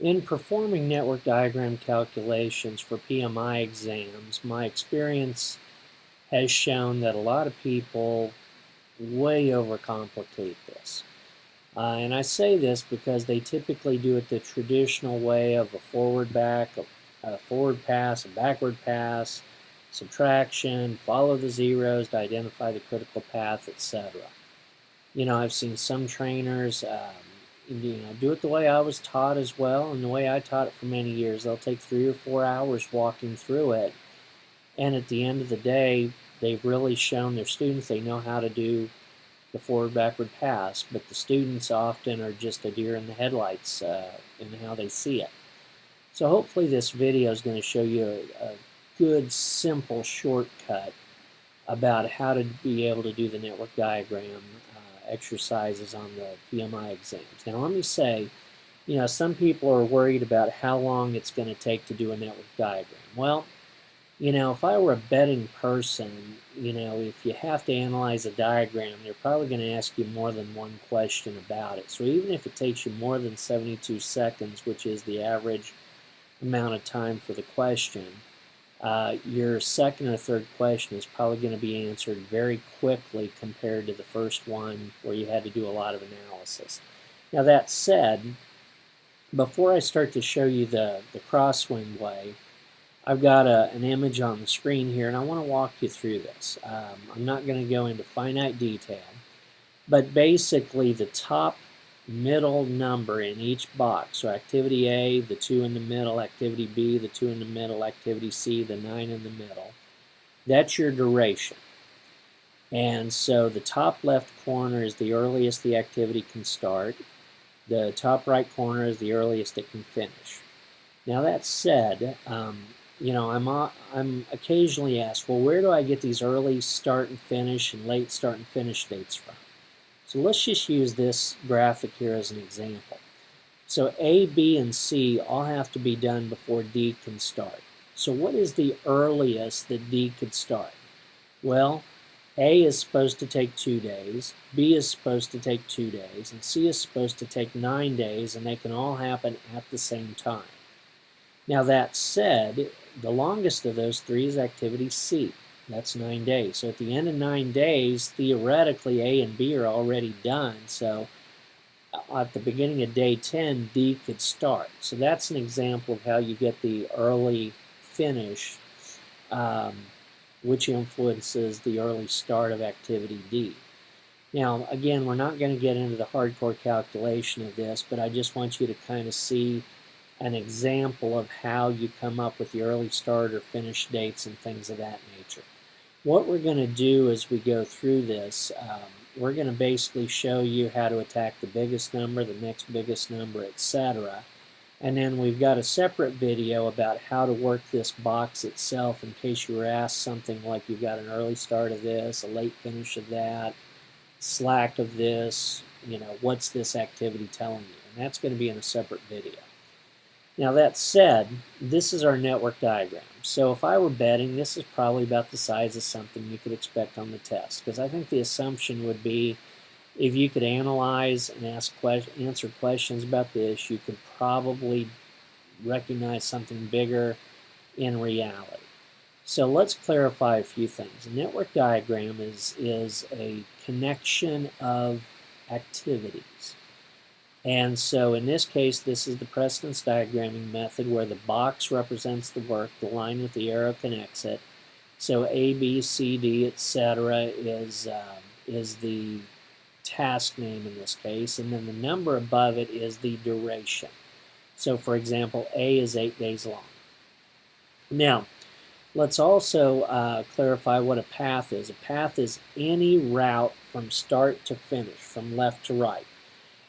In performing network diagram calculations for PMI exams, my experience has shown that a lot of people way overcomplicate this. And I say this because they typically do it the traditional way of a forward pass, a backward pass, subtraction, follow the zeros to identify the critical path, etc. I've seen some trainers, do it the way I was taught as well, and the way I taught it for many years. They'll take 3 or 4 hours walking through it, and at the end of the day, they've really shown their students they know how to do the forward-backward pass, but the students often are just a deer in the headlights in how they see it. So hopefully this video is going to show you a good, simple shortcut about how to be able to do the network diagram exercises on the PMI exams. Now let me say, some people are worried about how long it's going to take to do a network diagram. Well, if I were a betting person, if you have to analyze a diagram, they're probably going to ask you more than one question about it. So even if it takes you more than 72 seconds, which is the average amount of time for the question, your second or third question is probably going to be answered very quickly compared to the first one where you had to do a lot of analysis. Now that said, before I start to show you the Crosswind way, I've got an image on the screen here, and I want to walk you through this. I'm not going to go into finite detail, but basically the top middle number in each box, so activity A, the 2 in the middle, activity B, the 2 in the middle, activity C, the 9 in the middle, that's your duration. And so the top left corner is the earliest the activity can start. The top right corner is the earliest it can finish. Now that said, I'm occasionally asked, well, where do I get these early start and finish and late start and finish dates from? So let's just use this graphic here as an example. So A, B, and C all have to be done before D can start. So what is the earliest that D could start? Well, A is supposed to take 2 days, B is supposed to take 2 days, and C is supposed to take 9 days, and they can all happen at the same time. Now that said, the longest of those 3 is activity C. That's 9 days. So at the end of 9 days, theoretically, A and B are already done. So at the beginning of day 10, D could start. So that's an example of how you get the early finish, which influences the early start of activity D. Now, again, we're not going to get into the hardcore calculation of this, but I just want you to kind of see an example of how you come up with the early start or finish dates and things of that nature. What we're going to do as we go through this, we're going to basically show you how to attack the biggest number, the next biggest number, etc. And then we've got a separate video about how to work this box itself in case you were asked something like you've got an early start of this, a late finish of that, slack of this, what's this activity telling you? And that's going to be in a separate video. Now that said, this is our network diagram. So if I were betting, this is probably about the size of something you could expect on the test. Because I think the assumption would be if you could analyze and answer questions about this, you could probably recognize something bigger in reality. So let's clarify a few things. A network diagram is a connection of activities. And so in this case, this is the precedence diagramming method where the box represents the work, the line with the arrow connects it. So A, B, C, D, etc. is the task name in this case, and then the number above it is the duration. So for example, A is 8 days long. Now, let's also clarify what a path is. A path is any route from start to finish, from left to right.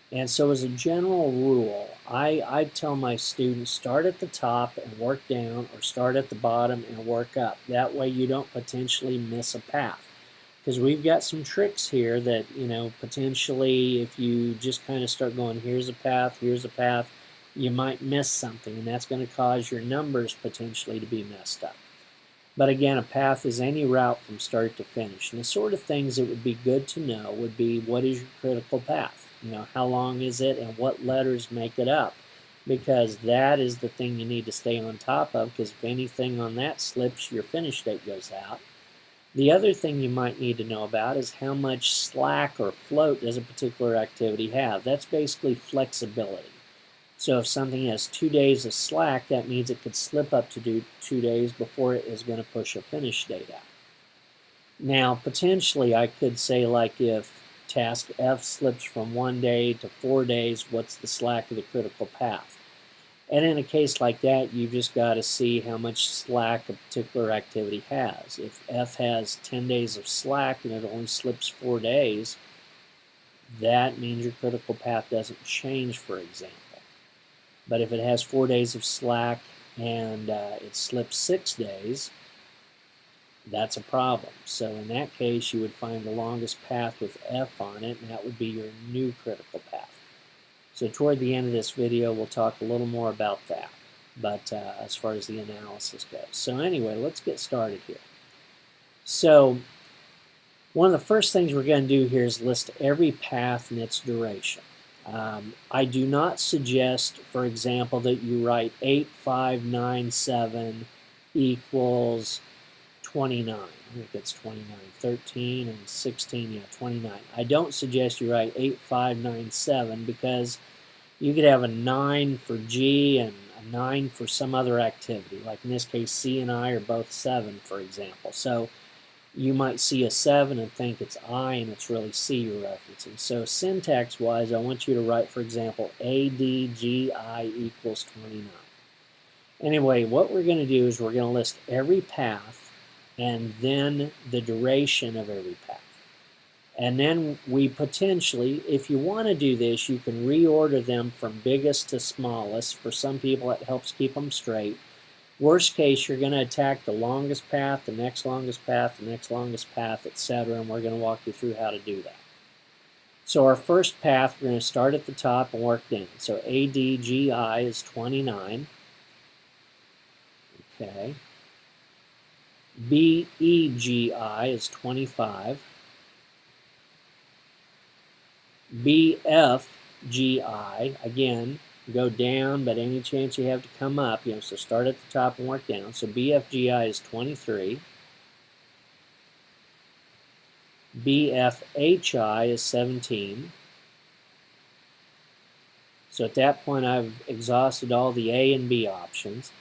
And so as a general rule, I tell my students start at the top and work down, or start at the bottom and work up. That way you don't potentially miss a path. Because we've got some tricks here that, potentially if you just kind of start going, here's a path, you might miss something, and that's going to cause your numbers potentially to be messed up. But again, a path is any route from start to finish. And the sort of things that would be good to know would be, what is your critical path? How long is it and what letters make it up? because that is the thing you need to stay on top of, because if anything on that slips, your finish date goes out. The other thing you might need to know about is how much slack or float does a particular activity have. That's basically flexibility. So if something has 2 days of slack, that means it could slip up to do 2 days before it is going to push a finish date out. Now, potentially, I could say, like, if task F slips from 1 day to 4 days, what's the slack of the critical path? And in a case like that, you've just got to see how much slack a particular activity has. If F has 10 days of slack and it only slips 4 days, that means your critical path doesn't change, for example. But if it has 4 days of slack and it slips 6 days, that's a problem. So in that case, you would find the longest path with F on it, and that would be your new critical path. So toward the end of this video, we'll talk a little more about that, but as far as the analysis goes. So anyway, let's get started here. So one of the first things we're going to do here is list every path and its duration. I do not suggest, for example, that you write 8, 5, 9, 7 equals 29. I think it's 29. 13 and 16, yeah, 29. I don't suggest you write 8, 5, 9, 7 because you could have a 9 for G and a 9 for some other activity. Like in this case, C and I are both 7, for example. So you might see a 7 and think it's I and it's really C you're referencing. So syntax-wise, I want you to write, for example, ADGI equals 29. Anyway, what we're going to do is we're going to list every path and then the duration of every path. And then we potentially, if you want to do this, you can reorder them from biggest to smallest. For some people, it helps keep them straight. Worst case, you're going to attack the longest path, the next longest path, the next longest path, etc. And we're going to walk you through how to do that. So our first path, we're going to start at the top and work down. So ADGI is 29. Okay. BEGI is 25. BFGI, again, go down, but any chance you have to come up, so start at the top and work down. So BFGI is 23. BFHI is 17. So at that point, I've exhausted all the A and B options.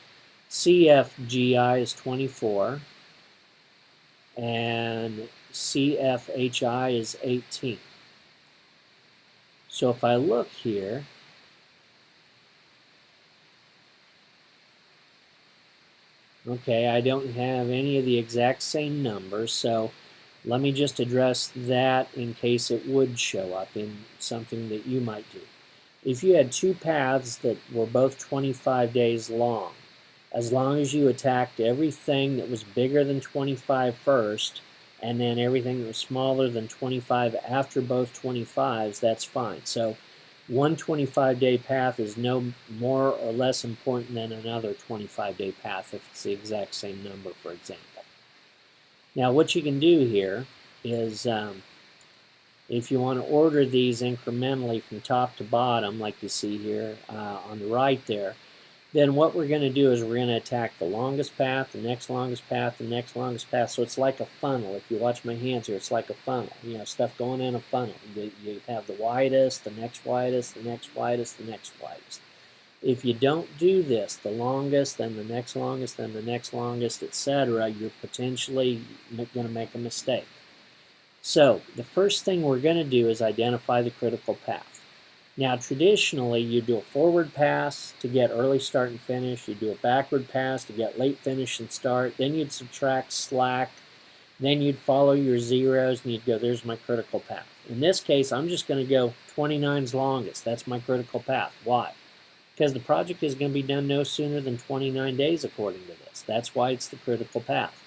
CFGI is 24. And CFHI is 18. So if I look here, okay, I don't have any of the exact same numbers, so let me just address that in case it would show up in something that you might do. If you had two paths that were both 25 days long, as long as you attacked everything that was bigger than 25 first, and then everything that was smaller than 25 after both 25s, that's fine. So one 25-day path is no more or less important than another 25-day path if it's the exact same number, for example. Now what you can do here is if you want to order these incrementally from top to bottom, like you see here on the right there, then what we're going to do is we're going to attack the longest path, the next longest path, the next longest path. So it's like a funnel. If you watch my hands here, it's like a funnel. Stuff going in a funnel. You have the widest, the next widest, the next widest, the next widest. If you don't do this, the longest, then the next longest, then the next longest, etc., you're potentially going to make a mistake. So the first thing we're going to do is identify the critical path. Now, traditionally, you do a forward pass to get early start and finish. You do a backward pass to get late finish and start. Then you'd subtract slack. Then you'd follow your zeros, and you'd go, there's my critical path. In this case, I'm just going to go 29's longest. That's my critical path. Why? Because the project is going to be done no sooner than 29 days, according to this. That's why it's the critical path.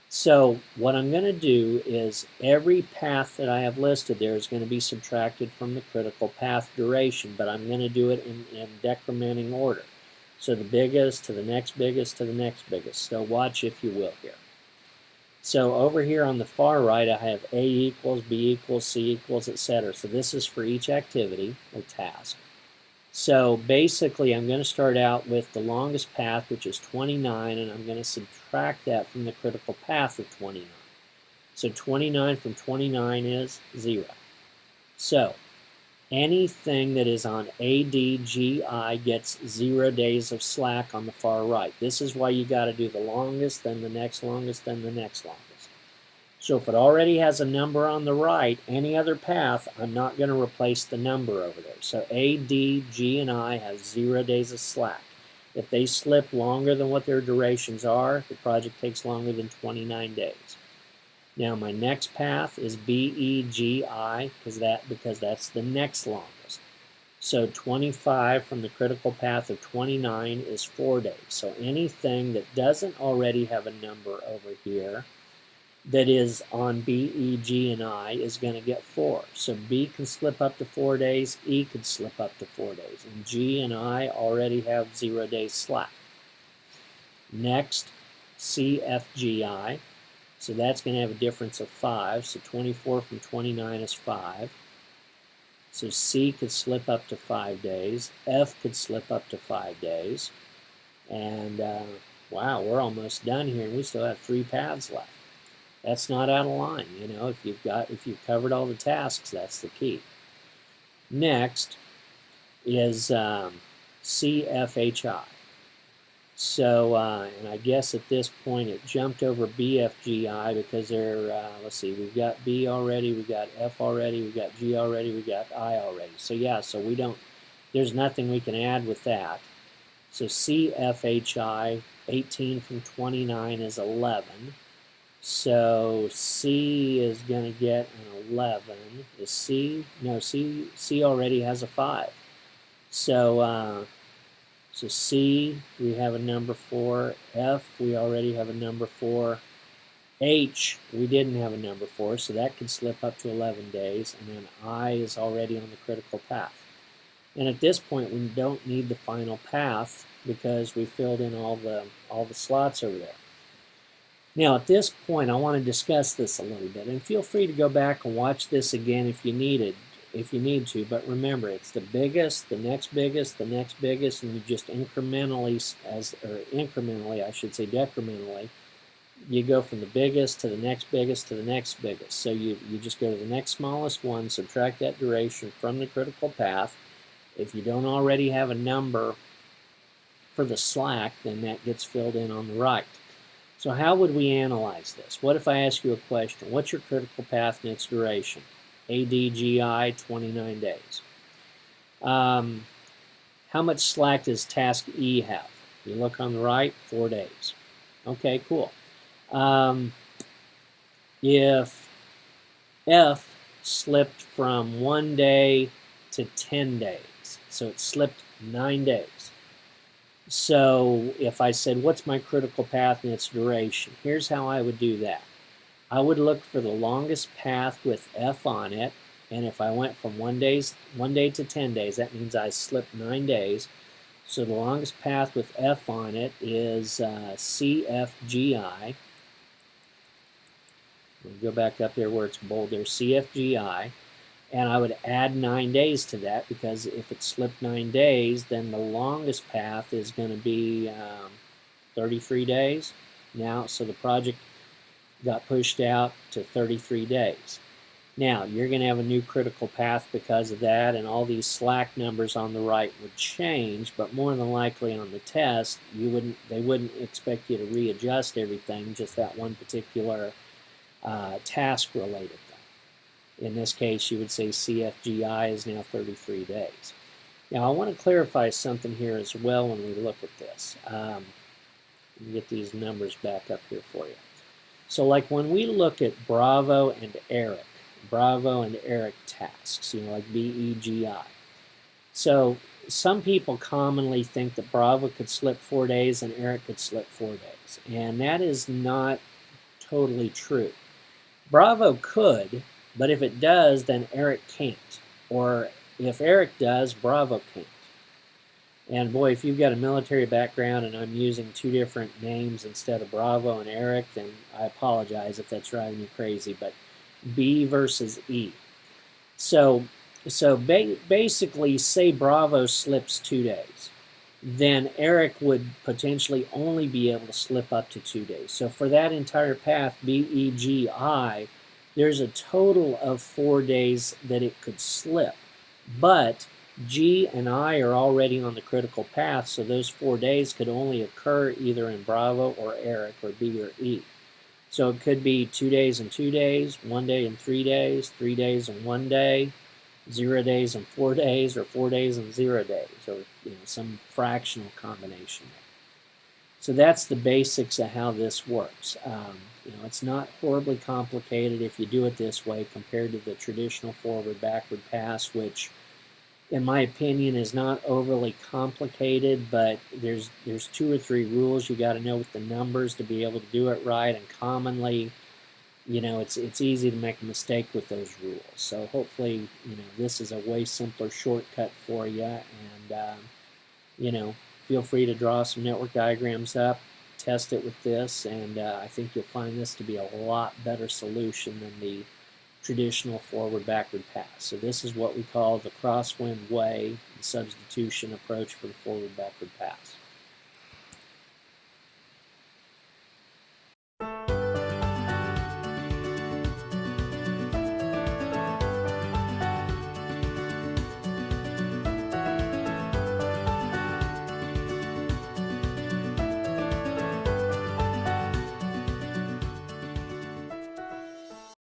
So what I'm going to do is every path that I have listed there is going to be subtracted from the critical path duration, but I'm going to do it in decrementing order. So the biggest to the next biggest to the next biggest. So watch if you will here. So over here on the far right, I have A equals, B equals, C equals, etc. So this is for each activity or task. So basically, I'm going to start out with the longest path, which is 29, and I'm going to subtract that from the critical path of 29. So 29 from 29 is 0. So anything that is on ADGI gets 0 days of slack on the far right. This is why you got to do the longest, then the next longest, then the next longest. So if it already has a number on the right, any other path, I'm not going to replace the number over there. So A, D, G, and I have 0 days of slack. If they slip longer than what their durations are, the project takes longer than 29 days. Now my next path is B, E, G, I, because that's the next longest. So 25 from the critical path of 29 is 4 days. So anything that doesn't already have a number over here that is on B, E, G, and I is going to get 4. So B can slip up to 4 days, E could slip up to 4 days, and G and I already have 0 days slack. Next, C, F, G, I. So that's going to have a difference of 5. So 24 from 29 is 5. So C could slip up to 5 days. F could slip up to 5 days. And wow, we're almost done here, and we still have 3 paths left. That's not out of line, you know. If you've covered all the tasks, that's the key. Next is CFHI. So, and I guess at this point it jumped over BFGI because they're, let's see, we've got B already, we've got F already, we've got G already, we've got I already. So yeah, so there's nothing we can add with that. So CFHI, 18 from 29 is 11. So C is going to get an 11. Is C? No, C already has a 5. So C, we have a number 4. F, we already have a number 4. H, we didn't have a number 4, so that could slip up to 11 days. And then I is already on the critical path. And at this point, we don't need the final path because we filled in all the slots over there. Now, at this point, I want to discuss this a little bit, and feel free to go back and watch this again if you need to. But remember, it's the biggest, the next biggest, the next biggest, and you just incrementally, I should say, decrementally, you go from the biggest to the next biggest to the next biggest. So you just go to the next smallest one, subtract that duration from the critical path. If you don't already have a number for the slack, then that gets filled in on the right. So how would we analyze this? What if I ask you a question? What's your critical path and its duration? ADGI, 29 days. How much slack does task E have? You look on the right, 4 days. Okay, cool. If F slipped from 1 day to 10 days, so it slipped 9 days. So if I said, what's my critical path and its duration? Here's how I would do that. I would look for the longest path with F on it, and if I went from 1 day to 10 days, that means I slipped 9 days. So the longest path with F on it is CFGI. We'll go back up there where it's bold there, CFGI. And I would add 9 days to that, because if it slipped 9 days, then the longest path is going to be 33 days. Now, so the project got pushed out to 33 days. Now, you're going to have a new critical path because of that, and all these slack numbers on the right would change, but more than likely on the test, they wouldn't expect you to readjust everything, just that one particular task-related thing. In this case, you would say CFGI is now 33 days. Now, I want to clarify something here as well when we look at this. Let me get these numbers back up here for you. So like when we look at Bravo and Eric tasks, like BEGI. So some people commonly think that Bravo could slip 4 days and Eric could slip 4 days. And that is not totally true. Bravo could, but if it does, then Eric can't. Or if Eric does, Bravo can't. And boy, if you've got a military background and I'm using 2 different names instead of Bravo and Eric, then I apologize if that's driving you crazy. But B versus E. So So basically, say Bravo slips 2 days, then Eric would potentially only be able to slip up to 2 days. So for that entire path, B, E, G, I, there's a total of 4 days that it could slip. But G and I are already on the critical path, so those 4 days could only occur either in Bravo or Eric or B or E. So it could be 2 days and 2 days, 1 day and 3 days, 3 days and 1 day, 0 days and 4 days, or 4 days and 0 days, or some fractional combination. So that's the basics of how this works. It's not horribly complicated if you do it this way compared to the traditional forward-backward pass, which, in my opinion, is not overly complicated, but there's 2 or 3 rules you got to know with the numbers to be able to do it right, and commonly, it's easy to make a mistake with those rules. So hopefully, this is a way simpler shortcut for you, and feel free to draw some network diagrams up, test it with this, and I think you'll find this to be a lot better solution than the traditional forward-backward pass. So this is what we call the Crosswind way, the substitution approach for the forward-backward pass.